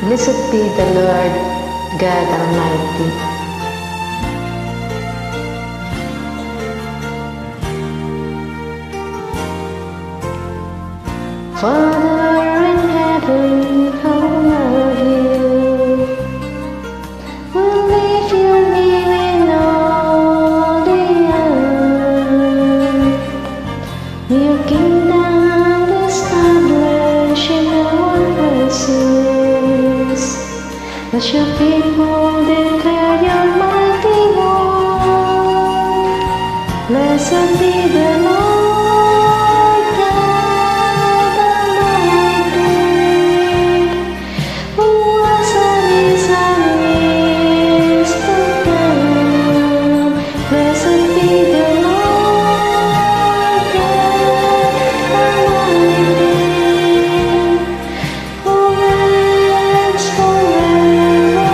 Blessed be the Lord God Almighty. Father in heaven, how love you. We'll lift your name in all the earth. Your kingdom established in our places. Let your people declare your mighty word. Blessed be the Lord God Almighty, who was and is to come. Blessed be the Lord God Almighty, who reigns forevermore.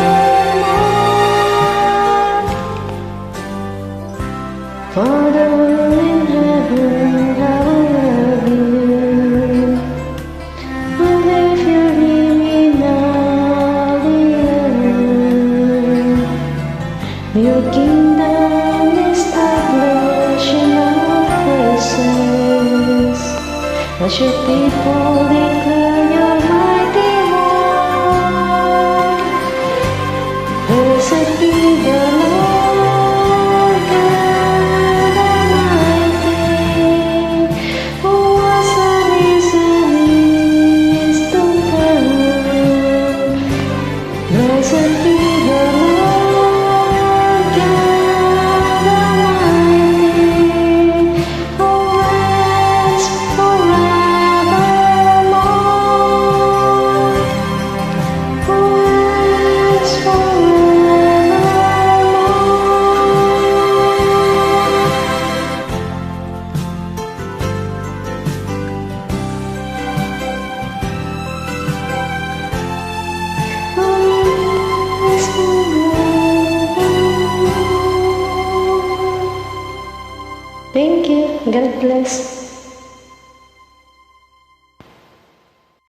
Father in heaven, how love you. We'll lift your name in all the earth. Your kingdom established in our places. Let your people declare your mighty word. Blessed be the Lord God Almighty, who was and is to come. Blessed be the Lord God Almighty, who reigns forevermore. Who reigns forevermore. Thank you. God bless.